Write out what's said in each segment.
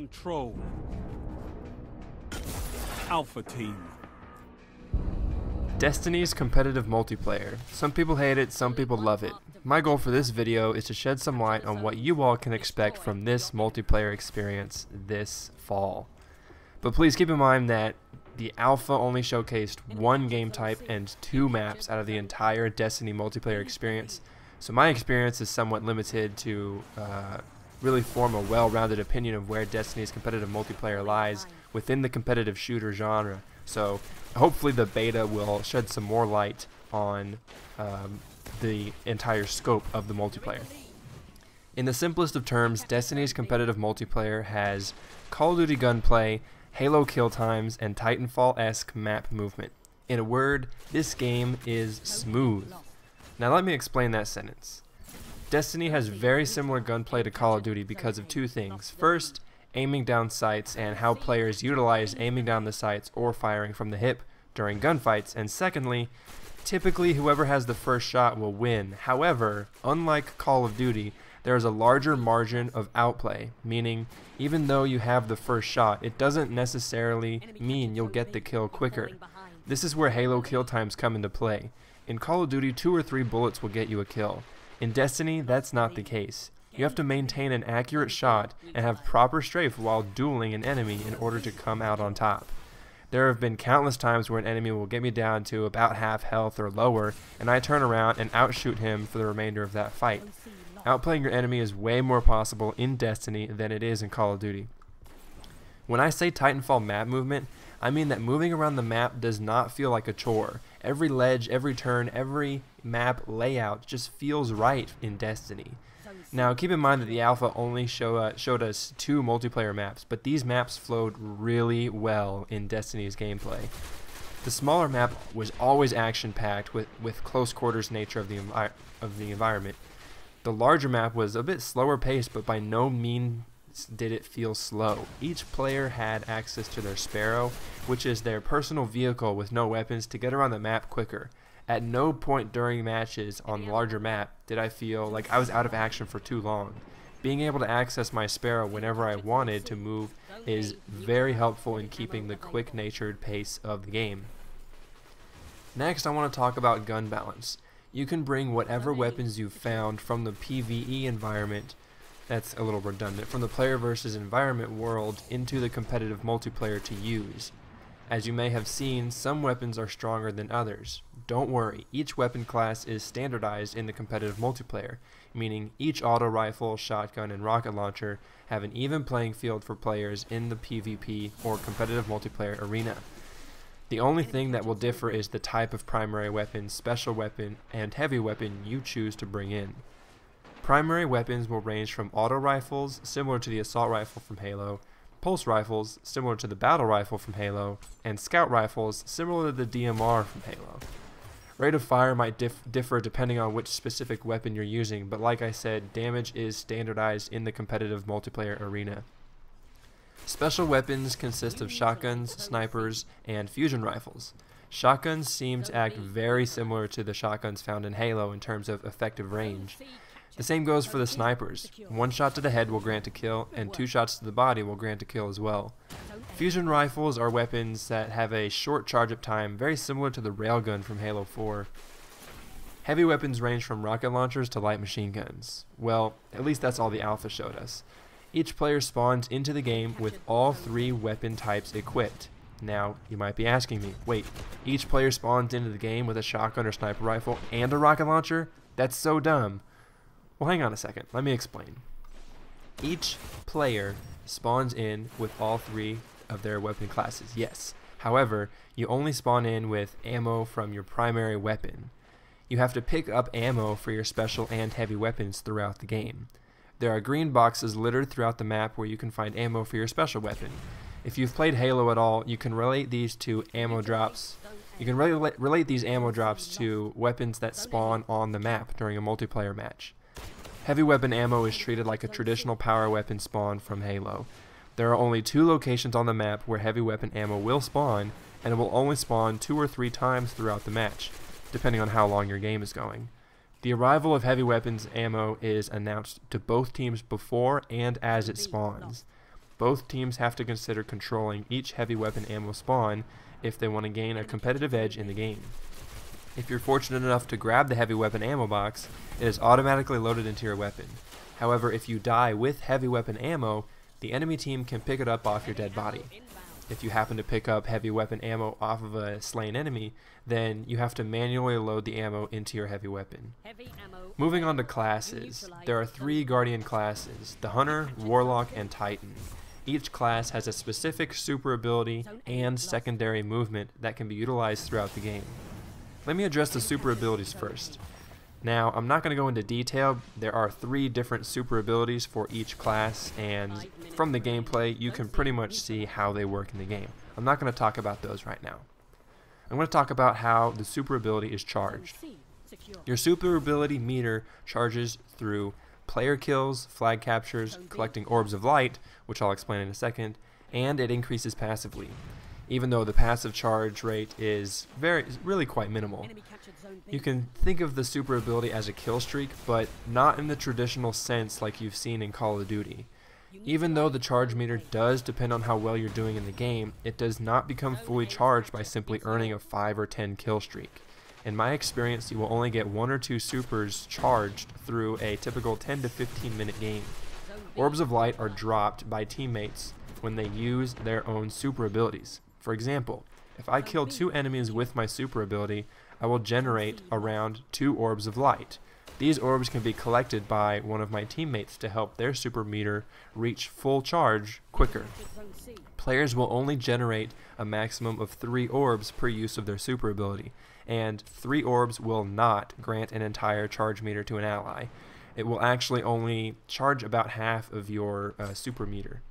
Control. Alpha Team. Destiny's competitive multiplayer. Some people hate it, some people love it. My goal for this video is to shed some light on what you all can expect from this multiplayer experience this fall. But please keep in mind that the alpha only showcased one game type and 2 maps out of the entire Destiny multiplayer experience, so my experience is somewhat limited to really form a well-rounded opinion of where Destiny's competitive multiplayer lies within the competitive shooter genre. So hopefully the beta will shed some more light on the entire scope of the multiplayer. In the simplest of terms, Destiny's competitive multiplayer has Call of Duty gunplay, Halo kill times, and Titanfall-esque map movement. In a word, this game is smooth. Now let me explain that sentence. Destiny has very similar gunplay to Call of Duty because of 2 things. First, aiming down sights and how players utilize aiming down the sights or firing from the hip during gunfights, and secondly, typically whoever has the first shot will win. However, unlike Call of Duty, there is a larger margin of outplay, meaning even though you have the first shot, it doesn't necessarily mean you'll get the kill quicker. This is where Halo kill times come into play. In Call of Duty, 2 or 3 bullets will get you a kill. In Destiny, that's not the case. You have to maintain an accurate shot and have proper strafe while dueling an enemy in order to come out on top. There have been countless times where an enemy will get me down to about half health or lower, and I turn around and outshoot him for the remainder of that fight. Outplaying your enemy is way more possible in Destiny than it is in Call of Duty. When I say Titanfall map movement, I mean that moving around the map does not feel like a chore. Every ledge, every turn, every map layout just feels right in Destiny. Now keep in mind that the alpha only showed us 2 multiplayer maps, but these maps flowed really well in Destiny's gameplay. The smaller map was always action-packed with close quarters nature of the environment. The larger map was a bit slower paced, but by no means did it feel slow. Each player had access to their Sparrow, which is their personal vehicle with no weapons, to get around the map quicker. At no point during matches on the larger map did I feel like I was out of action for too long. Being able to access my Sparrow whenever I wanted to move is very helpful in keeping the quick-natured pace of the game. Next, I want to talk about gun balance. You can bring whatever weapons you've found from the PvE environment, that's a little redundant, from the player versus environment world into the competitive multiplayer to use. As you may have seen, some weapons are stronger than others. Don't worry, each weapon class is standardized in the competitive multiplayer, meaning each auto rifle, shotgun, and rocket launcher have an even playing field for players in the PvP or competitive multiplayer arena. The only thing that will differ is the type of primary weapon, special weapon, and heavy weapon you choose to bring in. Primary weapons will range from auto rifles, similar to the assault rifle from Halo, pulse rifles, similar to the battle rifle from Halo, and scout rifles, similar to the DMR from Halo. Rate of fire might differ depending on which specific weapon you're using, but like I said, damage is standardized in the competitive multiplayer arena. Special weapons consist of shotguns, snipers, and fusion rifles. Shotguns seem to act very similar to the shotguns found in Halo in terms of effective range. The same goes for the snipers. 1 shot to the head will grant a kill, and 2 shots to the body will grant a kill as well. Fusion rifles are weapons that have a short charge-up time, very similar to the railgun from Halo 4. Heavy weapons range from rocket launchers to light machine guns. Well, at least that's all the alpha showed us. Each player spawns into the game with all 3 weapon types equipped. Now, you might be asking me, wait, each player spawns into the game with a shotgun or sniper rifle and a rocket launcher? That's so dumb. Well, hang on a second, let me explain. Each player spawns in with all 3 of their weapon classes, yes. However, you only spawn in with ammo from your primary weapon. You have to pick up ammo for your special and heavy weapons throughout the game. There are green boxes littered throughout the map where you can find ammo for your special weapon. If you've played Halo at all, you can relate these to ammo drops. You can relate these ammo drops to weapons that spawn on the map during a multiplayer match. Heavy weapon ammo is treated like a traditional power weapon spawn from Halo. There are only 2 locations on the map where heavy weapon ammo will spawn, and it will only spawn 2 or 3 times throughout the match, depending on how long your game is going. The arrival of heavy weapons ammo is announced to both teams before and as it spawns. Both teams have to consider controlling each heavy weapon ammo spawn if they want to gain a competitive edge in the game. If you're fortunate enough to grab the heavy weapon ammo box, it is automatically loaded into your weapon. However, if you die with heavy weapon ammo, the enemy team can pick it up off your dead body. If you happen to pick up heavy weapon ammo off of a slain enemy, then you have to manually load the ammo into your heavy weapon. Moving on to classes, there are 3 Guardian classes, the Hunter, Warlock, and Titan. Each class has a specific super ability and secondary movement that can be utilized throughout the game. Let me address the super abilities first. Now, I'm not going to go into detail. There are 3 different super abilities for each class, and from the gameplay, you can pretty much see how they work in the game. I'm not going to talk about those right now. I'm going to talk about how the super ability is charged. Your super ability meter charges through player kills, flag captures, collecting orbs of light, which I'll explain in a second, and it increases passively, even though the passive charge rate is really quite minimal. You can think of the super ability as a kill streak, but not in the traditional sense like you've seen in Call of Duty. Even though the charge meter does depend on how well you're doing in the game, it does not become fully charged by simply earning a 5 or 10 kill streak. In my experience, you will only get 1 or 2 supers charged through a typical 10 to 15 minute game. Orbs of light are dropped by teammates when they use their own super abilities. For example, if I kill 2 enemies with my super ability, I will generate around 2 orbs of light. These orbs can be collected by one of my teammates to help their super meter reach full charge quicker. Players will only generate a maximum of 3 orbs per use of their super ability, and 3 orbs will not grant an entire charge meter to an ally. It will actually only charge about half of your super meter.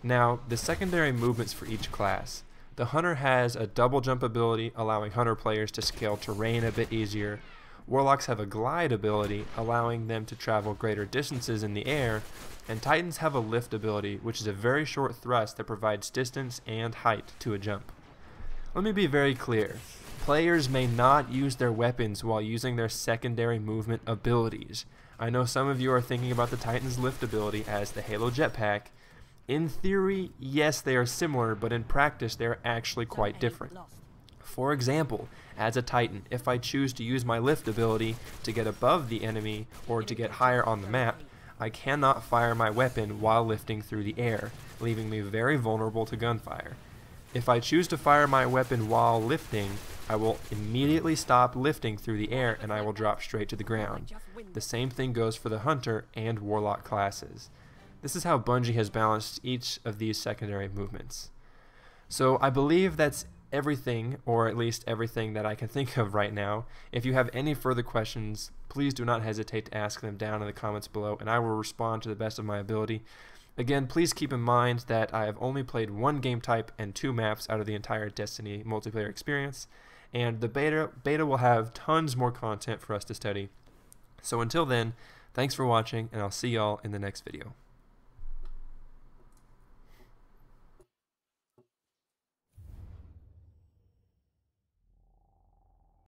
Now, the secondary movements for each class. The Hunter has a double jump ability, allowing Hunter players to scale terrain a bit easier. Warlocks have a glide ability, allowing them to travel greater distances in the air, and Titans have a lift ability, which is a very short thrust that provides distance and height to a jump. Let me be very clear. Players may not use their weapons while using their secondary movement abilities. I know some of you are thinking about the Titan's lift ability as the Halo jetpack. In theory, yes, they are similar, but in practice, they are actually quite different. For example, as a Titan, if I choose to use my lift ability to get above the enemy or to get higher on the map, I cannot fire my weapon while lifting through the air, leaving me very vulnerable to gunfire. If I choose to fire my weapon while lifting, I will immediately stop lifting through the air and I will drop straight to the ground. The same thing goes for the Hunter and Warlock classes. This is how Bungie has balanced each of these secondary movements. So I believe that's everything, or at least everything that I can think of right now. If you have any further questions, please do not hesitate to ask them down in the comments below, and I will respond to the best of my ability. Again, please keep in mind that I have only played 1 game type and 2 maps out of the entire Destiny multiplayer experience, and the beta will have tons more content for us to study. So until then, thanks for watching, and I'll see y'all in the next video.